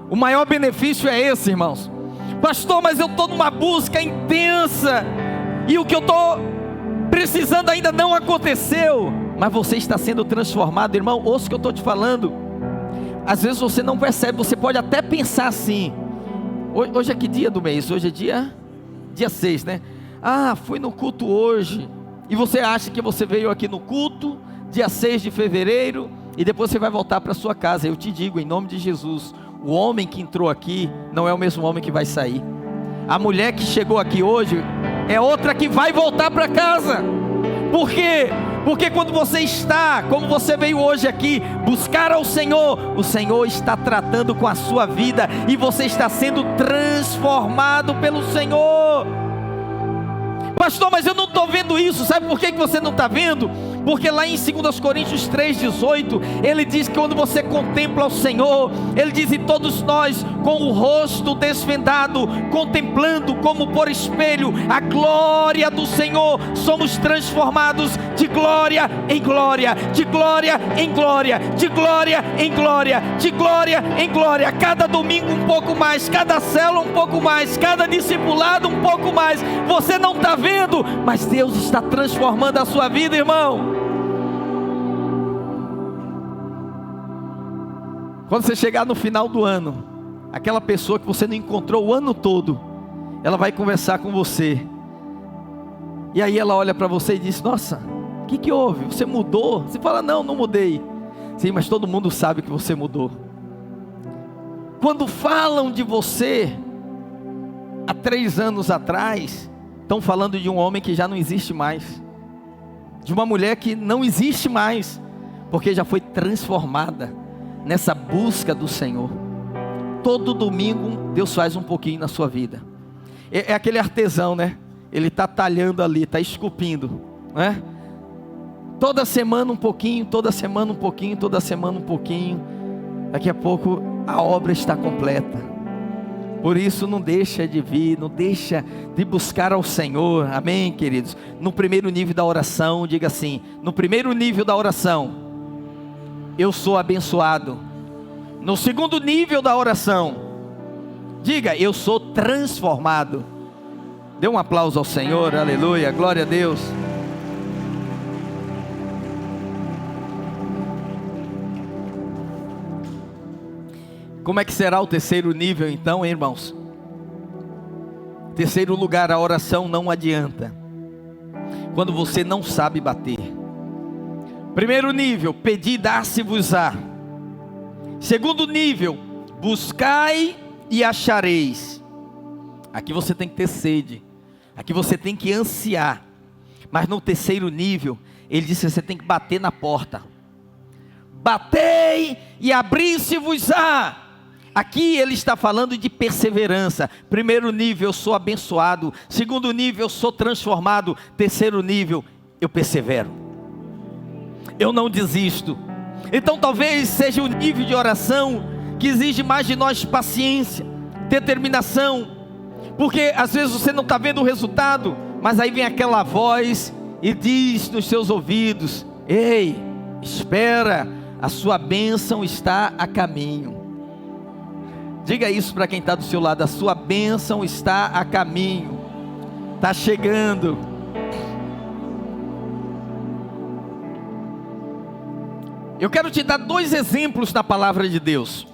O maior benefício é esse, irmãos. Pastor, mas eu estou numa busca intensa, e o que eu estou precisando ainda não aconteceu. Mas você está sendo transformado, irmão. Ouça o que eu estou te falando. Às vezes você não percebe, você pode até pensar assim: hoje é que dia do mês? Hoje é dia 6, né? Ah, fui no culto hoje. E você acha que você veio aqui no culto, dia 6 de fevereiro, e depois você vai voltar para sua casa. Eu te digo, em nome de Jesus, o homem que entrou aqui não é o mesmo homem que vai sair. A mulher que chegou aqui hoje é outra que vai voltar para casa. Por quê? Porque quando você está, como você veio hoje aqui, buscar ao Senhor, o Senhor está tratando com a sua vida, e você está sendo transformado pelo Senhor. Pastor, mas eu não estou vendo isso. Sabe por que você não está vendo? Porque lá em 2 Coríntios 3,18, ele diz que quando você contempla o Senhor, ele diz: e todos nós com o rosto desvendado, contemplando como por espelho a glória do Senhor, somos transformados de glória em glória, de glória em glória, de glória em glória, de glória em glória. Cada domingo um pouco mais, cada célula um pouco mais, cada discipulado um pouco mais. Você não está vendo, mas Deus está transformando a sua vida, irmão. Quando você chegar no final do ano, aquela pessoa que você não encontrou o ano todo, ela vai conversar com você, e aí ela olha para você e diz: nossa, o que houve? Você mudou? Você fala: não mudei. Sim, mas todo mundo sabe que você mudou. Quando falam de você há 3 anos atrás, estão falando de um homem que já não existe mais, de uma mulher que não existe mais, porque já foi transformada nessa busca do Senhor. Todo domingo Deus faz um pouquinho na sua vida. É aquele artesão, né? Ele está talhando ali, está esculpindo, né? Toda semana um pouquinho, toda semana um pouquinho, toda semana um pouquinho. Daqui a pouco a obra está completa. Por isso não deixa de vir, não deixa de buscar ao Senhor. Amém, queridos? No primeiro nível da oração, diga assim: no primeiro nível da oração, eu sou abençoado. No segundo nível da oração, diga: eu sou transformado. Dê um aplauso ao Senhor, aleluia, glória a Deus. Como é que será o terceiro nível então, hein, irmãos? Terceiro lugar, a oração não adianta quando você não sabe bater. Primeiro nível, pedi e dar-se-vos-á. Segundo nível, buscai e achareis. Aqui você tem que ter sede, aqui você tem que ansiar. Mas no terceiro nível, ele disse que você tem que bater na porta. Batei e abri-se-vos-á. Aqui ele está falando de perseverança. Primeiro nível, eu sou abençoado. Segundo nível, eu sou transformado. Terceiro nível, eu persevero. Eu não desisto. Então talvez seja o nível de oração que exige mais de nós paciência, determinação. Porque às vezes você não está vendo o resultado, mas aí vem aquela voz e diz nos seus ouvidos: ei, espera, a sua bênção está a caminho. Diga isso para quem está do seu lado: a sua bênção está a caminho, está chegando. Eu quero te dar 2 exemplos da palavra de Deus.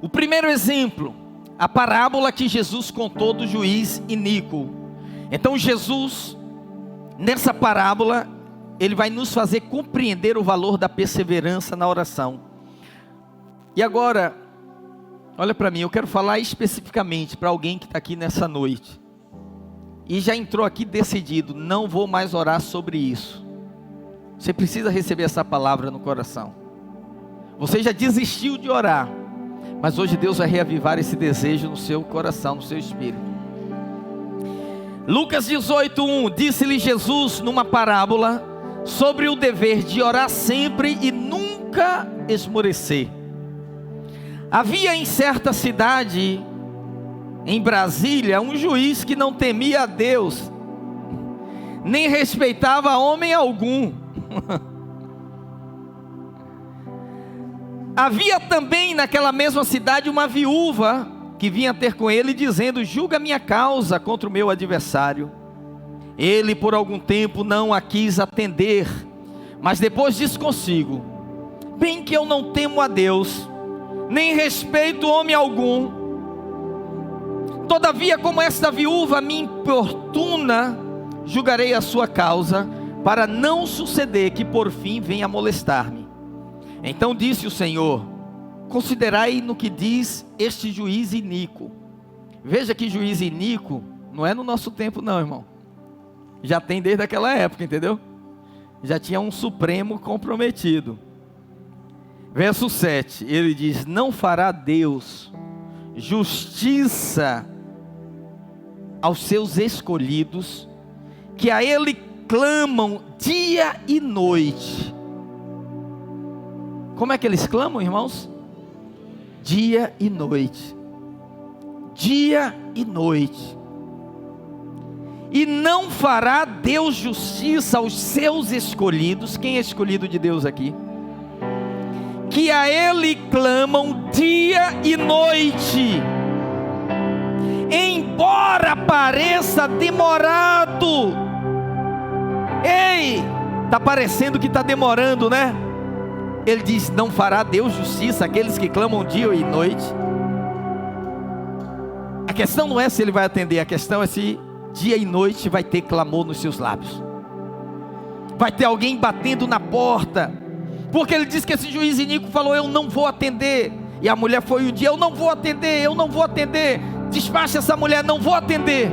O primeiro exemplo, a parábola que Jesus contou do juiz iníquo. Então Jesus, nessa parábola, ele vai nos fazer compreender o valor da perseverança na oração. E agora, olha para mim, eu quero falar especificamente para alguém que está aqui nessa noite e já entrou aqui decidido: não vou mais orar sobre isso. Você precisa receber essa palavra no coração. Você já desistiu de orar, mas hoje Deus vai reavivar esse desejo no seu coração, no seu espírito. Lucas 18:1, disse-lhe Jesus numa parábola sobre o dever de orar sempre e nunca esmorecer. Havia em certa cidade, em Brasília, um juiz que não temia a Deus, nem respeitava homem algum. Havia também naquela mesma cidade uma viúva que vinha ter com ele dizendo: julga minha causa contra o meu adversário. Ele por algum tempo não a quis atender, mas depois disse consigo: bem que eu não temo a Deus, nem respeito homem algum, todavia como esta viúva me importuna, julgarei a sua causa, para não suceder que por fim venha molestar-me. Então disse o Senhor: considerai no que diz este juiz iníquo. Veja que juiz iníquo não é no nosso tempo não, irmão. Já tem desde aquela época, entendeu? Já tinha um supremo comprometido. Verso 7, ele diz: não fará Deus justiça aos seus escolhidos, que a ele clamam dia e noite. Como é que eles clamam, irmãos? Dia e noite. Dia e noite. E não fará Deus justiça aos seus escolhidos. Quem é escolhido de Deus aqui? Que a ele clamam dia e noite, embora pareça demorado. Ei, está parecendo que está demorando, né? Ele diz: não fará Deus justiça àqueles que clamam dia e noite. A questão não é se ele vai atender, a questão é se dia e noite vai ter clamor nos seus lábios. Vai ter alguém batendo na porta. Porque ele diz que esse juiz iníquo falou: eu não vou atender. E a mulher foi um dia: eu não vou atender, eu não vou atender. Despacha essa mulher, não vou atender.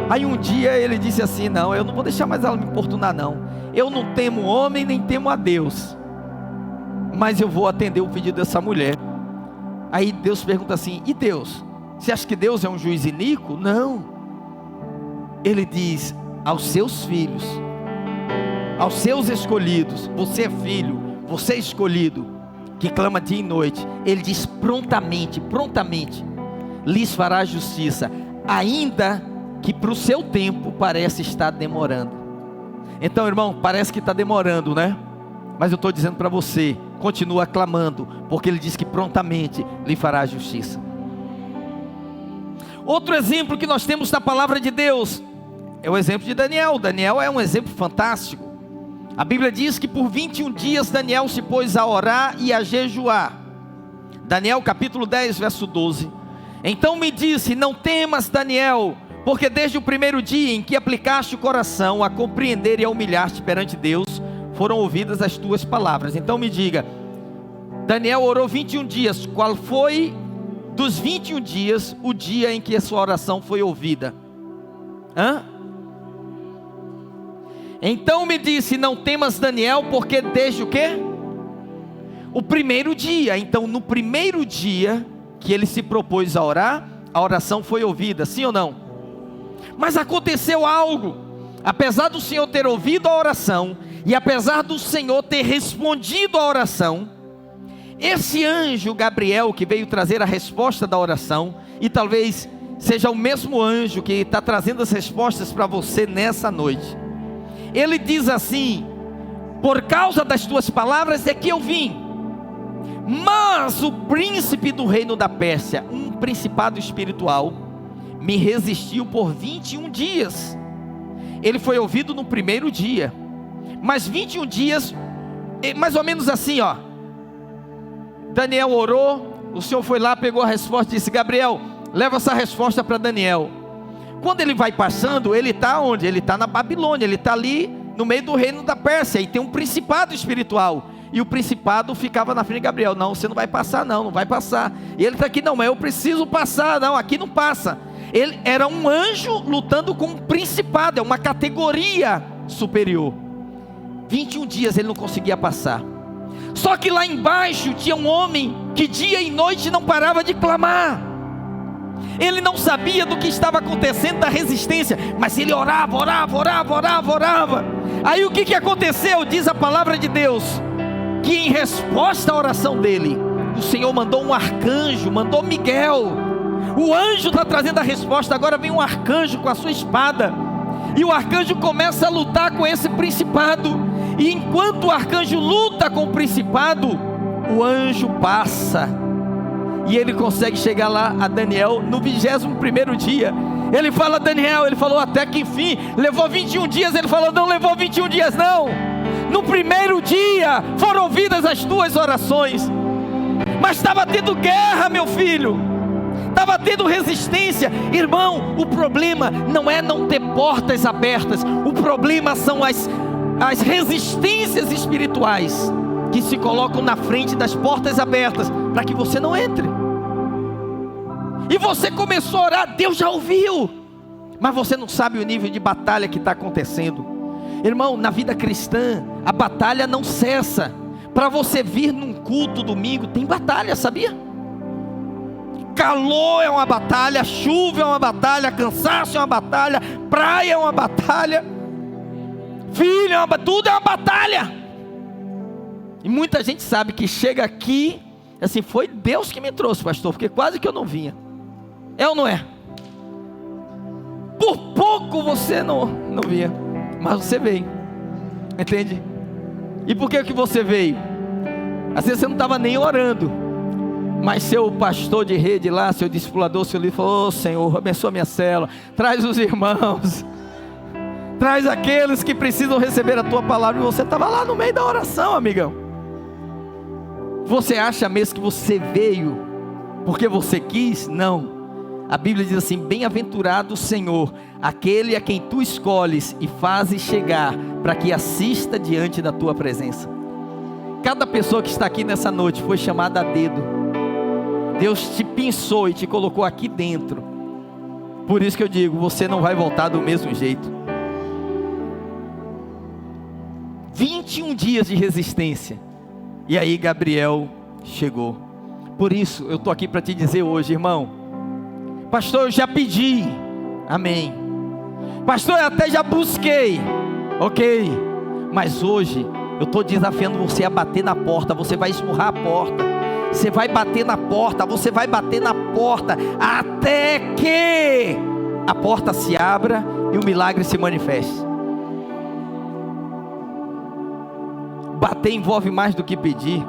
Aí um dia ele disse assim: não, eu não vou deixar mais ela me importunar não. Eu não temo homem, nem temo a Deus, mas eu vou atender o pedido dessa mulher. Aí Deus pergunta assim: e Deus? Você acha que Deus é um juiz iníquo? Não. Ele diz: aos seus filhos, aos seus escolhidos, você é filho, você é escolhido, que clama dia e noite, ele diz: prontamente, prontamente lhes fará justiça, ainda que para o seu tempo parece estar demorando. Então, irmão, parece que está demorando, né? Mas eu estou dizendo para você: continua clamando, porque ele diz que prontamente lhe fará justiça. Outro exemplo que nós temos da palavra de Deus é o exemplo de Daniel. Daniel é um exemplo fantástico. A Bíblia diz que por 21 dias Daniel se pôs a orar e a jejuar. Daniel capítulo 10, verso 12. Então me disse: não temas, Daniel, porque desde o primeiro dia em que aplicaste o coração a compreender e a humilhar-te perante Deus, foram ouvidas as tuas palavras. Então me diga, Daniel orou 21 dias, qual foi dos 21 dias o dia em que a sua oração foi ouvida? Então me disse, não temas, Daniel, porque desde o quê? O primeiro dia. Então no primeiro dia que ele se propôs a orar, a oração foi ouvida, sim ou não? Mas aconteceu algo. Apesar do Senhor ter ouvido a oração, e apesar do Senhor ter respondido a oração, esse anjo Gabriel que veio trazer a resposta da oração, e talvez seja o mesmo anjo que está trazendo as respostas para você nessa noite, ele diz assim: por causa das tuas palavras é que eu vim, mas o príncipe do reino da Pérsia, um principado espiritual, me resistiu por 21 dias. Ele foi ouvido no primeiro dia, mas 21 dias, mais ou menos assim, ó. Daniel orou, o Senhor foi lá, pegou a resposta e disse: Gabriel, leva essa resposta para Daniel. Quando ele vai passando, ele está onde? Ele está na Babilônia, ele está ali no meio do reino da Pérsia, e tem um principado espiritual, e o principado ficava na frente de Gabriel: não, você não vai passar, não vai passar. E ele está aqui: não, mas eu preciso passar, não, aqui não passa. Ele era um anjo lutando com um principado, é uma categoria superior. 21 dias ele não conseguia passar. Só que lá embaixo tinha um homem que dia e noite não parava de clamar. Ele não sabia do que estava acontecendo, da resistência, mas ele orava. Aí o que aconteceu? Diz a palavra de Deus, que em resposta à oração dele, o Senhor mandou um arcanjo, mandou Miguel. O anjo está trazendo a resposta, agora vem um arcanjo com a sua espada, e o arcanjo começa a lutar com esse principado, e enquanto o arcanjo luta com o principado, o anjo passa, e ele consegue chegar lá a Daniel no 21º dia. Ele fala: Daniel, ele falou até que enfim, levou 21 dias, ele falou: não levou 21 dias não, no primeiro dia foram ouvidas as tuas orações, mas estava tendo guerra, meu filho, estava tendo resistência. Irmão, o problema não é não ter portas abertas, o problema são as resistências espirituais que se colocam na frente das portas abertas, para que você não entre. E você começou a orar, Deus já ouviu, mas você não sabe o nível de batalha que está acontecendo. Irmão, na vida cristã, a batalha não cessa. Para você vir num culto domingo, tem batalha, sabia? Calor é uma batalha, chuva é uma batalha, cansaço é uma batalha, praia é uma batalha, filho é uma batalha, tudo é uma batalha. E muita gente sabe que chega aqui, assim, foi Deus que me trouxe, pastor, porque quase que eu não vinha. É ou não é? Por pouco você não vinha, mas você veio, entende? E por que você veio? Às vezes você não estava nem orando, mas seu pastor de rede lá, seu discipulador, seu líder falou: ô Senhor, abençoa minha célula, traz os irmãos, traz aqueles que precisam receber a tua palavra. E você estava lá no meio da oração, amigão. Você acha mesmo que você veio porque você quis? Não. A Bíblia diz assim: bem-aventurado o Senhor, aquele a quem tu escolhes e fazes chegar, para que assista diante da tua presença. Cada pessoa que está aqui nessa noite foi chamada a dedo. Deus te pensou e te colocou aqui dentro. Por isso que eu digo, você não vai voltar do mesmo jeito. 21 dias de resistência. E aí Gabriel chegou. Por isso eu estou aqui para te dizer hoje, irmão: pastor, eu já pedi, amém. Pastor, eu até já busquei, ok. Mas hoje eu estou desafiando você a bater na porta. Você vai esmurrar a porta, você vai bater na porta, você vai bater na porta, até que a porta se abra e o milagre se manifeste. Bater envolve mais do que pedir.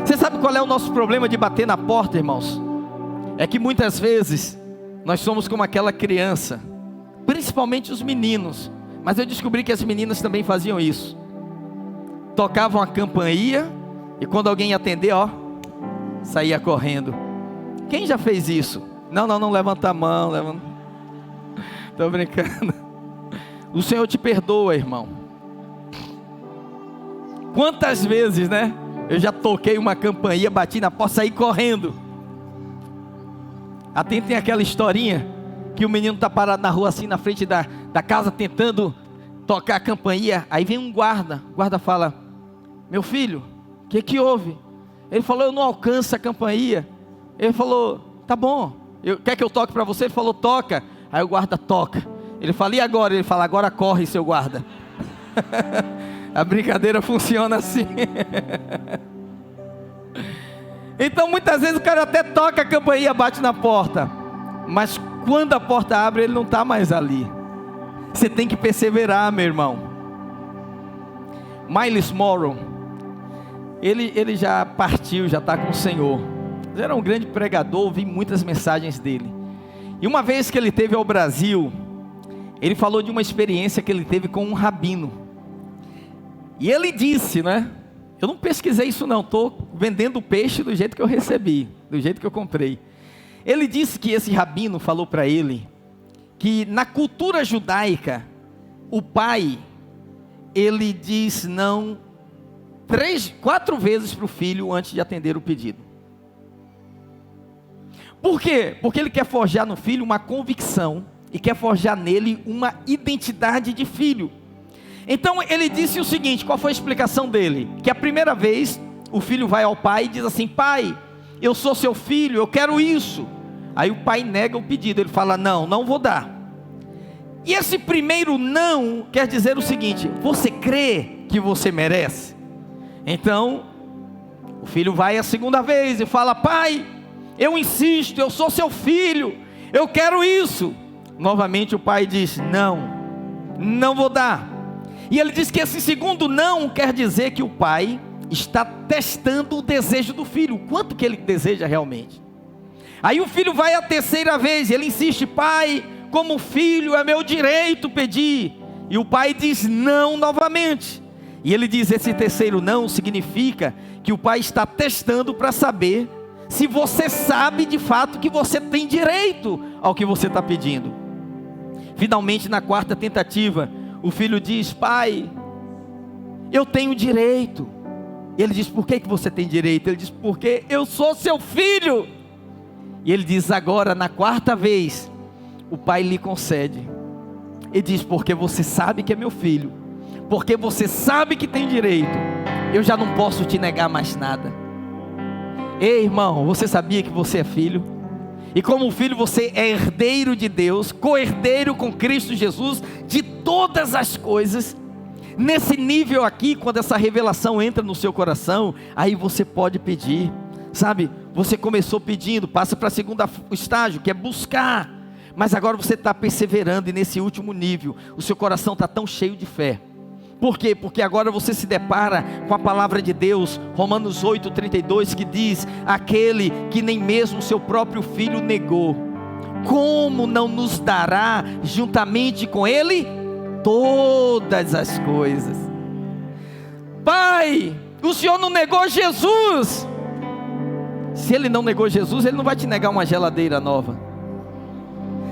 Você sabe qual é o nosso problema de bater na porta, irmãos? É que muitas vezes nós somos como aquela criança, principalmente os meninos, mas eu descobri que as meninas também faziam isso. Tocavam a campainha e quando alguém ia atender, ó, saía correndo. Quem já fez isso? Não levanta a mão, levanta. Estou brincando. O Senhor te perdoa, irmão. Quantas vezes, né? Eu já toquei uma campainha, bati na porta, saí correndo. Até tem aquela historinha que o menino está parado na rua assim, na frente da casa, tentando tocar a campainha. Aí vem um guarda, o guarda fala: meu filho, o que houve? Ele falou: eu não alcanço a campainha. Ele falou: tá bom, quer que eu toque para você? Ele falou: toca. Aí o guarda toca. Ele fala: e agora? Ele fala: agora corre, seu guarda. A brincadeira funciona assim. Então muitas vezes o cara até toca a campainha, bate na porta, mas quando a porta abre, ele não está mais ali. Você tem que perseverar, meu irmão. Myles Morrow, ele já partiu, já está com o Senhor. Ele era um grande pregador, ouvi muitas mensagens dele. E uma vez que ele teve ao Brasil, ele falou de uma experiência que ele teve com um rabino. E ele disse, né? Eu não pesquisei isso não, estou vendendo o peixe do jeito que eu recebi, do jeito que eu comprei. Ele disse que esse rabino falou para ele, que na cultura judaica, o pai, ele diz não 3, 4 vezes para o filho antes de atender o pedido. Por quê? Porque ele quer forjar no filho uma convicção, e quer forjar nele uma identidade de filho. Então ele disse o seguinte, qual foi a explicação dele? Que a primeira vez o filho vai ao pai e diz assim: pai, eu sou seu filho, eu quero isso. Aí o pai nega o pedido, ele fala: não vou dar. E esse primeiro não quer dizer o seguinte: você crê que você merece? Então o filho vai a segunda vez e fala: pai, eu insisto, eu sou seu filho, eu quero isso. Novamente o pai diz: não vou dar. E ele diz que esse segundo não quer dizer que o pai está testando o desejo do filho, o quanto que ele deseja realmente. Aí o filho vai a terceira vez, ele insiste: pai, como filho é meu direito pedir. E o pai diz não novamente. E ele diz: esse terceiro não significa que o pai está testando para saber se você sabe de fato que você tem direito ao que você está pedindo. Finalmente, na quarta tentativa, o filho diz: pai, eu tenho direito. Ele diz: por que você tem direito? Ele diz: porque eu sou seu filho. E ele diz: agora na quarta vez, o pai lhe concede. Ele diz: porque você sabe que é meu filho, porque você sabe que tem direito, eu já não posso te negar mais nada. Ei, irmão, você sabia que você é filho? E como filho você é herdeiro de Deus, co-herdeiro com Cristo Jesus de todas as coisas. Nesse nível aqui, quando essa revelação entra no seu coração, aí você pode pedir, sabe? Você começou pedindo, passa para o segundo estágio, que é buscar, mas agora você está perseverando, e nesse último nível, o seu coração está tão cheio de fé. Por quê? Porque agora você se depara com a palavra de Deus, Romanos 8:32, que diz: aquele que nem mesmo seu próprio filho negou, como não nos dará juntamente com ele todas as coisas? Pai, o Senhor não negou Jesus. Se Ele não negou Jesus, Ele não vai te negar uma geladeira nova.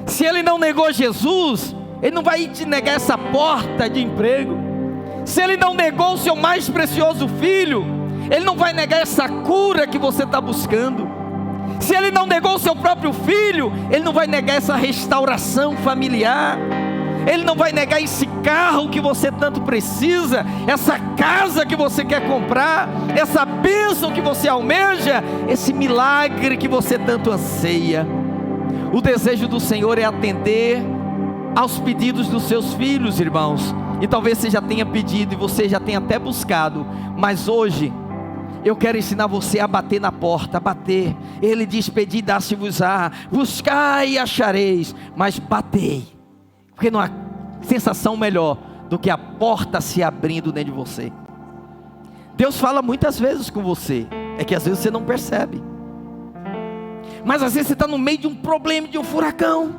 Se Ele não negou Jesus, Ele não vai te negar essa porta de emprego. Se Ele não negou o seu mais precioso filho, Ele não vai negar essa cura que você está buscando. Se Ele não negou o seu próprio filho, Ele não vai negar essa restauração familiar. Ele não vai negar esse carro que você tanto precisa, essa casa que você quer comprar, essa bênção que você almeja, esse milagre que você tanto anseia. O desejo do Senhor é atender aos pedidos dos seus filhos, irmãos. E talvez você já tenha pedido e você já tenha até buscado, mas hoje eu quero ensinar você a bater na porta, a bater. Ele diz: pedi, dá-se-vos-á, buscai e achareis, mas batei, porque não há sensação melhor do que a porta se abrindo dentro de você. Deus fala muitas vezes com você, é que às vezes você não percebe, mas às vezes você está no meio de um problema, de um furacão,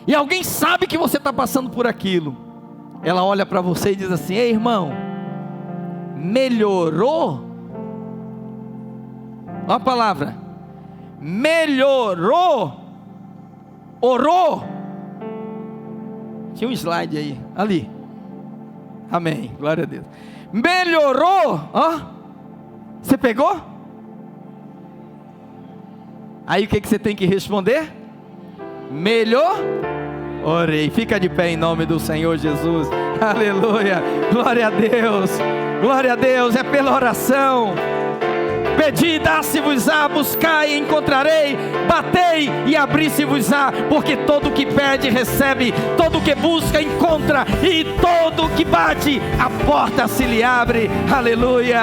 e alguém sabe que você está passando por aquilo. Ela olha para você e diz assim: ei, irmão, melhorou? Olha a palavra, melhorou, orou. Tinha um slide aí, ali. Amém, glória a Deus. Melhorou, ó. Você pegou? Aí o que você tem que responder? Orei. Fica de pé em nome do Senhor Jesus. Aleluia. Glória a Deus. Glória a Deus. É pela oração. Pedi, dá-se-vos-á, buscai e encontrarei, batei e abri-se-vos-á, porque todo que pede recebe, todo que busca encontra, e todo que bate, a porta se lhe abre. Aleluia.